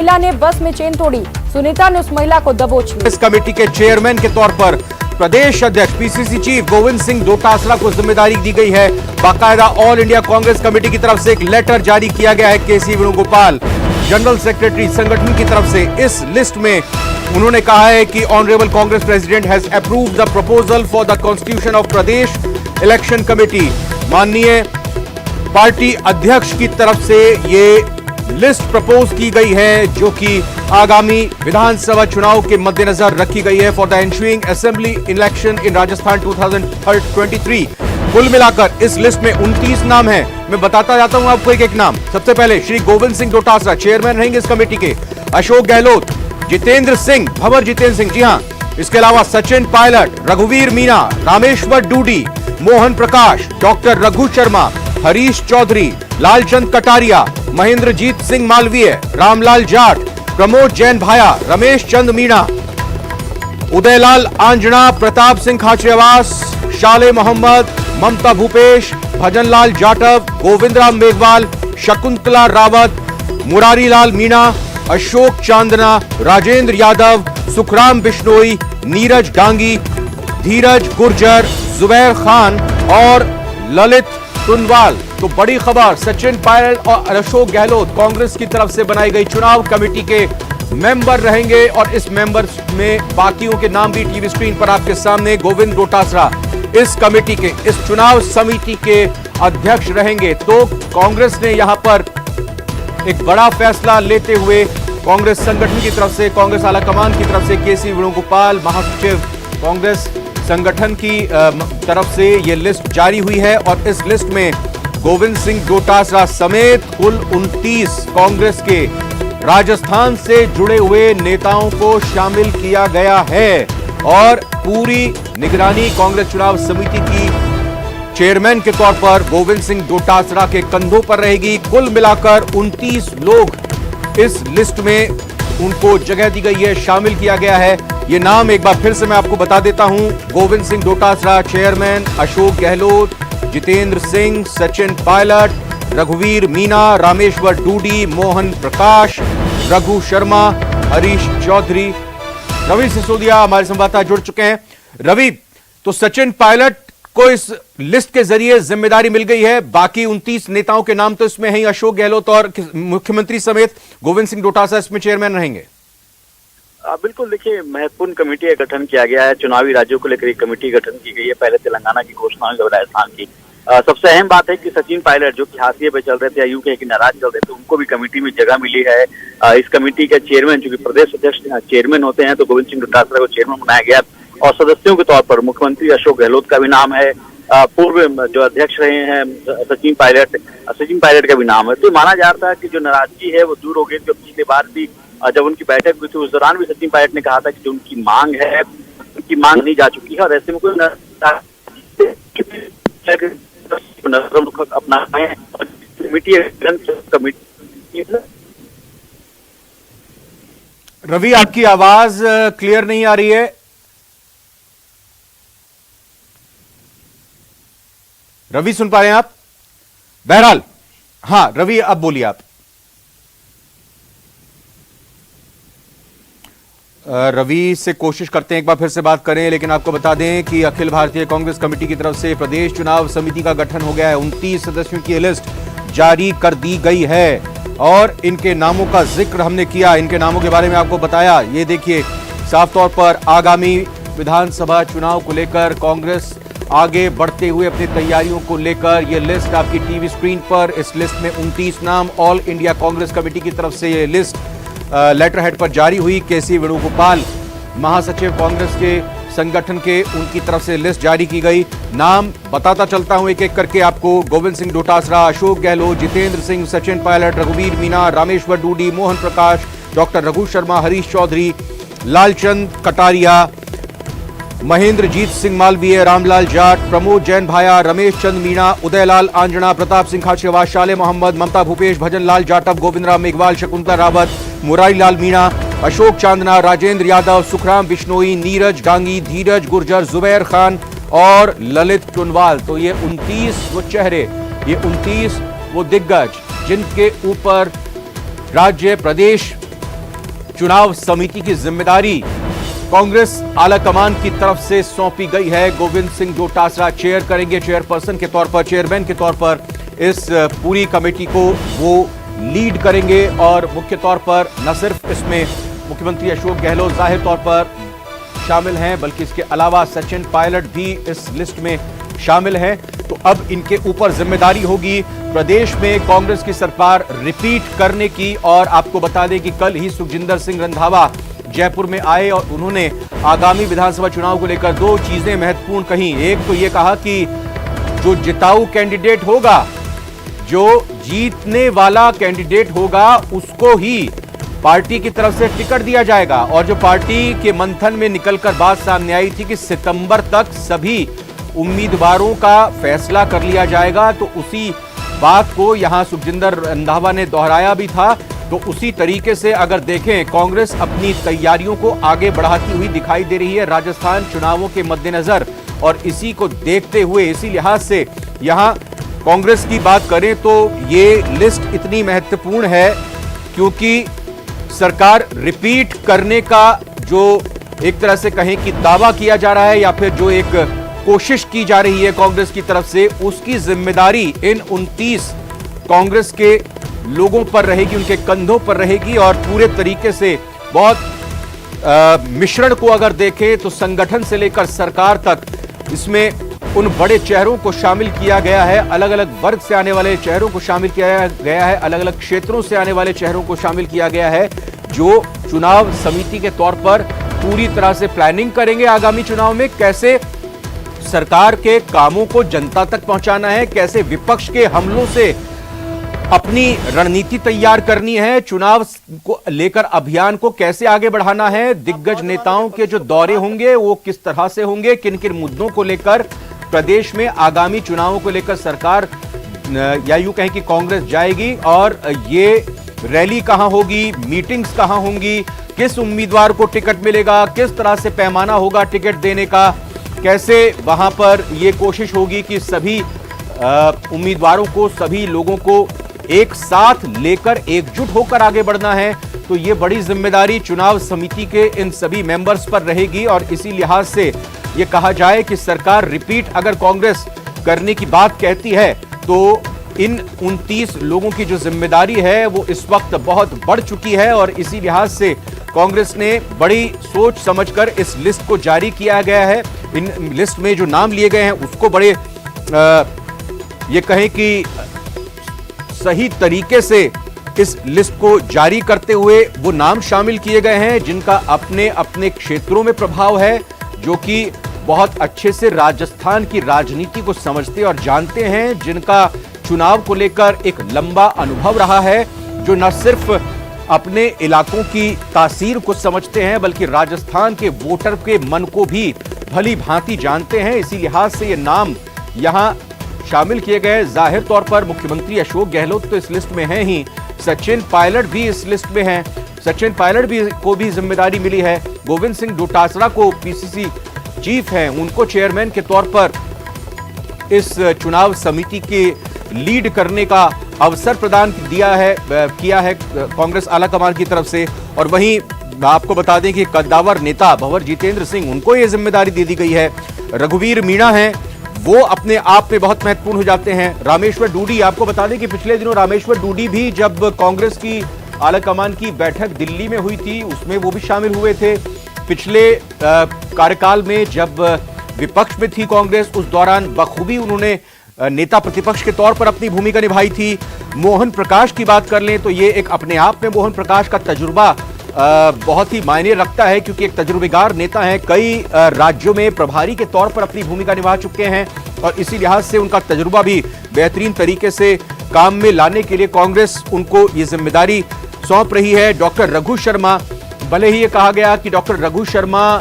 महिला ने बस में चेन तोड़ी, सुनीता ने उस महिला को दबोच लिया। इस कमेटी के चेयरमैन के तौर पर प्रदेश अध्यक्ष पीसीसी चीफ गोविंद सिंह डोटासरा को जिम्मेदारी दी गई है। बाकायदा ऑल इंडिया कांग्रेस कमेटी की तरफ से एक लेटर जारी किया गया है। केसी वेणुगोपाल जनरल सेक्रेटरी संगठन की तरफ से इस लिस्ट में उन्होंने कहा है कि honourable Congress president has approved the proposal for the constitution of Pradesh election committee. माननीय पार्टी अध्यक्ष की तरफ से ये लिस्ट प्रपोज की गई है जो कि आगामी विधानसभा चुनाव के मद्देनजर रखी गई है for the ensuing assembly election in Rajasthan 2023। कुल मिलाकर इस लिस्ट में 29 नाम हैं। मैं बताता जाता हूं आपको एक एक नाम। सबसे पहले श्री गोविंद सिंह डोटासरा चेयरमैन रहेंगे इस कमेटी के। अशोक गहलोत, जितेंद्र सिंह, भंवर जितेंद्र सिंह, जी हां। इसके अलावा सचिन पायलट, रघुवीर मीणा, रामेश्वर डूडी, मोहन प्रकाश, डॉक्टर रघु शर्मा, हरीश चौधरी, लालचंद कटारिया, महेंद्रजीत सिंह मालवीय, रामलाल जाट, प्रमोद जैन भाया, रमेश चंद मीणा, उदयलाल आंजना, प्रताप सिंह खाचरियावास, शाले मोहम्मद, ममता भूपेश, भजनलाल जाटव, गोविंदराम मेघवाल, शकुंतला रावत, मुरारीलाल मीणा, अशोक चांदना, राजेंद्र यादव, सुखराम बिश्नोई, नीरज डांगी, धीरज गुर्जर, जुबैर खान और ललित टुनवाल। तो बड़ी खबर, सचिन पायलट और अशोक गहलोत कांग्रेस की तरफ से बनाई गई चुनाव कमेटी के मेंबर रहेंगे और इस मेंबर्स में बाकियों के नाम भी टीवी स्क्रीन पर आपके सामने। गोविंद डोटासरा इस कमेटी के, इस चुनाव समिति के अध्यक्ष रहेंगे। तो कांग्रेस ने यहां पर एक बड़ा फैसला लेते हुए कांग्रेस संगठन की तरफ से, कांग्रेस आला कमान की तरफ से केसी वेणुगोपाल महासचिव कांग्रेस संगठन की तरफ से यह लिस्ट जारी हुई है और इस लिस्ट में गोविंद सिंह डोटासरा समेत कुल 29 कांग्रेस के राजस्थान से जुड़े हुए नेताओं को शामिल किया गया है और पूरी निगरानी कांग्रेस चुनाव समिति की चेयरमैन के तौर पर गोविंद सिंह डोटासरा के कंधों पर रहेगी। कुल मिलाकर 29 लोग इस लिस्ट में उनको जगह दी गई है, शामिल किया गया है। ये नाम एक बार फिर से मैं आपको बता देता हूं। गोविंद सिंह डोटासरा चेयरमैन, अशोक गहलोत, जितेंद्र सिंह, सचिन पायलट, रघुवीर मीणा, रामेश्वर डूडी, मोहन प्रकाश, रघु शर्मा, हरीश चौधरी। रवि सिसोदिया हमारे संवाददाता जुड़ चुके हैं। रवि, तो सचिन पायलट को इस लिस्ट के जरिए जिम्मेदारी मिल गई है। बाकी 29 नेताओं के नाम तो इसमें हैं, अशोक गहलोत और मुख्यमंत्री समेत गोविंद सिंह डोटासरा इसमें चेयरमैन रहेंगे। बिल्कुल, देखिए, महत्वपूर्ण कमेटी का गठन किया गया है। चुनावी राज्यों को लेकर एक कमेटी गठन की गई है। पहले तेलंगाना की घोषणा हुई, राजस्थान की। सबसे अहम बात है कि सचिन पायलट जो कि हाशिए पे चल रहे थे, यूके के नाराज चल रहे थे, उनको भी कमेटी में जगह मिली है। इस कमेटी के चेयरमैन जो कि प्रदेश अध्यक्ष चेयरमैन होते हैं, तो गोविंद सिंह डोटासरा को चेयरमैन बनाया गया और सदस्यों के तौर पर मुख्यमंत्री अशोक गहलोत का भी नाम है। पूर्व जो अध्यक्ष रहे हैं सचिन पायलट का भी नाम है। तो माना जा रहा है कि जो नाराजगी है वो दूर हो गई। जो पिछली बार भी जब उनकी बैठक हुई थी उस दौरान भी सचिन पायलट ने कहा था कि जो उनकी मांग है, उनकी मांग नहीं जा चुकी है और ऐसे में कोई अपना कमेटी। रवि, आपकी आवाज क्लियर नहीं आ रही है। रवि, सुन पा रहे हैं आप? बहरहाल, हाँ रवि, अब बोलिए आप। रवि से कोशिश करते हैं एक बार फिर से बात करें, लेकिन आपको बता दें कि अखिल भारतीय कांग्रेस कमेटी की तरफ से प्रदेश चुनाव समिति का गठन हो गया है। 29 सदस्यों की लिस्ट जारी कर दी गई है और इनके नामों का जिक्र हमने किया, इनके नामों के बारे में आपको बताया। ये देखिए, साफ तौर पर आगामी विधानसभा चुनाव को लेकर कांग्रेस आगे बढ़ते हुए अपनी तैयारियों को लेकर ये लिस्ट आपकी टीवी स्क्रीन पर। इस लिस्ट में 29 नाम ऑल इंडिया कांग्रेस कमेटी की तरफ से ये लिस्ट लेटर हेड पर जारी हुई। केसी वेणुगोपाल महासचिव कांग्रेस के संगठन के, उनकी तरफ से लिस्ट जारी की गई। नाम बताता चलता हूं एक एक करके आपको। गोविंद सिंह डोटासरा, अशोक गहलोत, जितेंद्र सिंह, सचिन पायलट, रघुवीर मीणा, रामेश्वर डूडी, मोहन प्रकाश, डॉक्टर रघु शर्मा, हरीश चौधरी, लालचंद कटारिया, महेंद्रजीत सिंह मालवीय, रामलाल जाट, प्रमोद जैन भाया, रमेश चंद मीणा, उदयलाल आंजना, प्रताप सिंह खाचरियावास, शाले मोहम्मद, ममता भूपेश, भजनलाल जाटव, गोविंदराम मेघवाल, शकुंतला रावत, मुरारीलाल मीणा, अशोक चांदना, राजेंद्र यादव, सुखराम बिश्नोई, नीरज डांगी, धीरज गुर्जर, जुबैर खान और ललित टुनवाल। तो ये 29 वो चेहरे, ये 29 वो दिग्गज जिनके ऊपर राज्य प्रदेश चुनाव समिति की जिम्मेदारी कांग्रेस आलाकमान की तरफ से सौंपी गई है। गोविंद सिंह डोटासरा चेयर करेंगे, चेयरपर्सन के तौर पर, चेयरमैन के तौर पर इस पूरी कमेटी को वो लीड करेंगे। और मुख्य तौर पर न सिर्फ इसमें मुख्यमंत्री अशोक गहलोत जाहिर तौर पर शामिल हैं, बल्कि इसके अलावा सचिन पायलट भी इस लिस्ट में शामिल हैं। तो अब इनके ऊपर जिम्मेदारी होगी प्रदेश में कांग्रेस की सरकार रिपीट करने की। और आपको बता दें कि कल ही सुखजिंदर सिंह रंधावा जयपुर में आए और उन्होंने आगामी विधानसभा चुनाव को लेकर दो चीजें महत्वपूर्ण कही। एक तो ये कहा कि जो जिताऊ कैंडिडेट होगा, जो जीतने वाला कैंडिडेट होगा, उसको ही पार्टी की तरफ से टिकट दिया जाएगा। और जो पार्टी के मंथन में निकलकर बात सामने आई थी कि सितंबर तक सभी उम्मीदवारों का फैसला कर लिया जाएगा, तो उसी बात को यहां सुखजिंदर रंधावा ने दोहराया भी था। तो उसी तरीके से अगर देखें, कांग्रेस अपनी तैयारियों को आगे बढ़ाती हुई दिखाई दे रही है राजस्थान चुनावों के मद्देनजर। और इसी को देखते हुए, इसी लिहाज से यहां कांग्रेस की बात करें तो ये लिस्ट इतनी महत्वपूर्ण है क्योंकि सरकार रिपीट करने का जो एक तरह से कहें कि दावा किया जा रहा है या फिर जो एक कोशिश की जा रही है कांग्रेस की तरफ से, उसकी जिम्मेदारी इन 29 कांग्रेस के लोगों पर रहेगी, उनके कंधों पर रहेगी। और पूरे तरीके से बहुत मिश्रण को अगर देखें तो संगठन से लेकर सरकार तक इसमें उन बड़े चेहरों को शामिल किया गया है, अलग अलग वर्ग से आने वाले चेहरों को शामिल किया गया है, अलग अलग क्षेत्रों से आने वाले चेहरों को शामिल किया गया है, जो चुनाव समिति के तौर पर पूरी तरह से प्लानिंग करेंगे आगामी चुनाव में कैसे सरकार के कामों को जनता तक पहुंचाना है, कैसे विपक्ष के हमलों से अपनी रणनीति तैयार करनी है, चुनाव को लेकर अभियान को कैसे आगे बढ़ाना है, दिग्गज नेताओं के जो दौरे होंगे वो किस तरह से होंगे, किन किन मुद्दों को लेकर प्रदेश में आगामी चुनावों को लेकर सरकार या यूं कहें कि कांग्रेस जाएगी, और ये रैली कहां होगी, मीटिंग्स कहां होंगी, किस उम्मीदवार को टिकट मिलेगा, किस तरह से पैमाना होगा टिकट देने का, कैसे वहां पर यह कोशिश होगी कि सभी उम्मीदवारों को, सभी लोगों को एक साथ लेकर एकजुट होकर आगे बढ़ना है। तो ये बड़ी जिम्मेदारी चुनाव समिति के इन सभी मेंबर्स पर रहेगी। और इसी लिहाज से ये कहा जाए कि सरकार रिपीट अगर कांग्रेस करने की बात कहती है तो इन 29 लोगों की जो जिम्मेदारी है वो इस वक्त बहुत बढ़ चुकी है। और इसी लिहाज से कांग्रेस ने बड़ी सोच समझकर इस लिस्ट को जारी किया गया है। इन लिस्ट में जो नाम लिए गए हैं उसको बड़े ये कहें कि सही तरीके से इस लिस्ट को जारी करते हुए वो नाम शामिल किए गए हैं जिनका अपने अपने क्षेत्रों में प्रभाव है, जो कि बहुत अच्छे से राजस्थान की राजनीति को समझते और जानते हैं, जिनका चुनाव को लेकर एक लंबा अनुभव रहा है, जो न सिर्फ अपने इलाकों की तासीर को समझते हैं बल्कि राजस्थान के वोटर के मन को भी भली भांति जानते हैं। इसी लिहाज से ये नाम यहां शामिल किए गए। जाहिर तौर पर मुख्यमंत्री अशोक गहलोत तो इस लिस्ट में हैं ही, सचिन पायलट भी इस लिस्ट में हैं। सचिन पायलट को भी जिम्मेदारी मिली है। गोविंद सिंह डोटासरा को पीसीसी चीफ हैं, उनको चेयरमैन के तौर पर इस चुनाव समिति के लीड करने का अवसर प्रदान किया है कांग्रेस आलाकमान की तरफ से। और वहीं आपको बता दें कि कद्दावर नेता भंवर जितेंद्र सिंह, उनको यह जिम्मेदारी दे दी गई है। रघुवीर मीणा हैं, वो अपने आप में बहुत महत्वपूर्ण हो जाते हैं। रामेश्वर डूडी, आपको बता दें कि पिछले दिनों रामेश्वर डूडी भी जब कांग्रेस की आलाकमान की बैठक दिल्ली में हुई थी उसमें वो भी शामिल हुए थे। पिछले कार्यकाल में जब विपक्ष में थी कांग्रेस, उस दौरान बखूबी उन्होंने नेता प्रतिपक्ष के तौर पर अपनी भूमिका निभाई थी। मोहन प्रकाश की बात कर लें तो ये एक अपने आप में मोहन प्रकाश का तजुर्बा बहुत ही मायने रखता है, क्योंकि एक तजुर्बेकार नेता है, कई राज्यों में प्रभारी के तौर पर अपनी भूमिका निभा चुके हैं और इसी लिहाज से उनका तजुर्बा भी बेहतरीन तरीके से काम में लाने के लिए कांग्रेस उनको ये जिम्मेदारी सौंप रही है। डॉक्टर रघु शर्मा, भले ही ये कहा गया कि डॉक्टर रघु शर्मा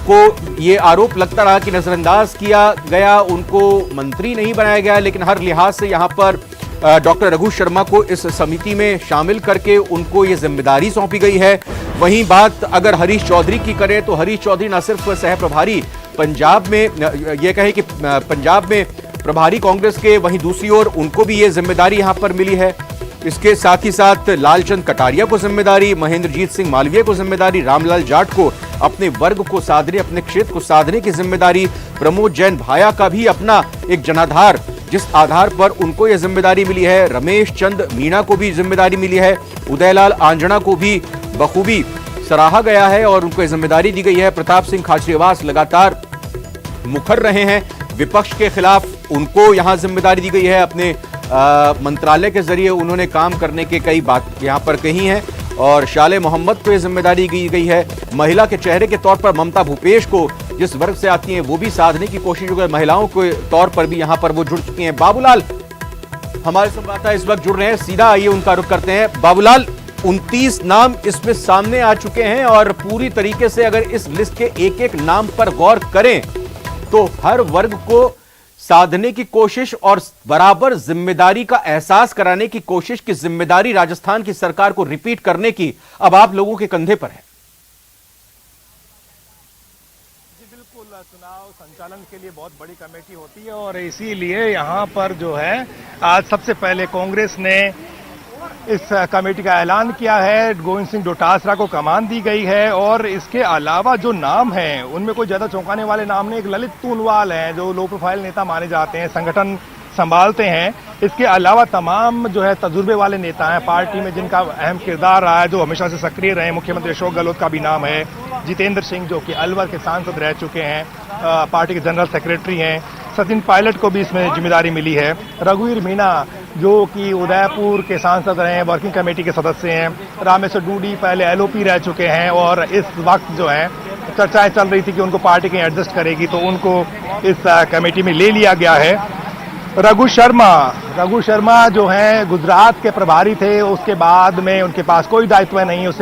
को ये आरोप लगता रहा कि नजरअंदाज किया गया, उनको मंत्री नहीं बनाया गया, लेकिन हर लिहाज से यहाँ पर डॉक्टर रघु शर्मा को इस समिति में शामिल करके उनको ये जिम्मेदारी सौंपी गई है। वहीं बात अगर हरीश चौधरी की करें तो हरीश चौधरी न सिर्फ सह प्रभारी पंजाब में, ये कहें कि पंजाब में प्रभारी कांग्रेस के, वहीं दूसरी ओर उनको भी ये जिम्मेदारी यहाँ पर मिली है। इसके साथ ही साथ लालचंद कटारिया को जिम्मेदारी, महेंद्रजीत सिंह मालवीय को जिम्मेदारी, रामलाल जाट को अपने वर्ग को साधने, अपने क्षेत्र को साधने की जिम्मेदारी, प्रमोद जैन भाया का भी अपना एक जनाधार जिस आधार पर उनको यह जिम्मेदारी मिली है, रमेश चंद मीणा को भी जिम्मेदारी मिली है, उदयलाल आंजना को भी बखूबी सराहा गया है और उनको जिम्मेदारी दी गई है। प्रताप सिंह खाचरियावास लगातार मुखर रहे हैं विपक्ष के खिलाफ, उनको यहां जिम्मेदारी दी गई है। अपने मंत्रालय के जरिए उन्होंने काम करने के कई बात यहां पर कही हैं और शाले मोहम्मद को यह जिम्मेदारी दी गई है। महिला के चेहरे के तौर पर ममता भूपेश को जिस वर्ग से आती हैं वो भी साधने की कोशिश हो गई, महिलाओं के तौर पर भी यहां पर वो जुड़ चुकी हैं। बाबूलाल हमारे संवाददाता इस वक्त जुड़ रहे हैं, सीधा आइए उनका रुख करते हैं। बाबूलाल, 29 नाम इसमें सामने आ चुके हैं और पूरी तरीके से अगर इस लिस्ट के एक एक नाम पर गौर करें तो हर वर्ग को साधने की कोशिश और बराबर जिम्मेदारी का एहसास कराने की कोशिश की जिम्मेदारी राजस्थान की सरकार को रिपीट करने की अब आप लोगों के कंधे पर है। बिल्कुल, चुनाव संचालन के लिए बहुत बड़ी कमेटी होती है और इसीलिए यहाँ पर जो है आज सबसे पहले कांग्रेस ने इस कमेटी का ऐलान किया है। गोविंद सिंह डोटासरा को कमान दी गई है और इसके अलावा जो नाम हैं उनमें कोई ज्यादा चौंकाने वाले नाम नहीं। एक ललित पूनवाल हैं जो लो प्रोफाइल नेता माने जाते हैं, संगठन संभालते हैं। इसके अलावा तमाम जो है तजुर्बे वाले नेता हैं पार्टी में जिनका अहम किरदार रहा है, जो हमेशा से सक्रिय रहे। मुख्यमंत्री अशोक गहलोत का भी नाम है, जितेंद्र सिंह जो कि अलवर के सांसद रह चुके हैं, पार्टी के जनरल सेक्रेटरी हैं। सचिन पायलट को भी इसमें जिम्मेदारी मिली है। रघुवीर मीणा जो कि उदयपुर के सांसद रहे हैं, वर्किंग कमेटी के सदस्य हैं। रामेश्वर डूडी पहले एलओपी रह चुके हैं और इस वक्त जो है चर्चाएं चल रही थी कि उनको पार्टी कहीं एडजस्ट करेगी तो उनको इस कमेटी में ले लिया गया है। रघु शर्मा जो हैं गुजरात के प्रभारी थे, उसके बाद में उनके पास कोई दायित्व नहीं। उससे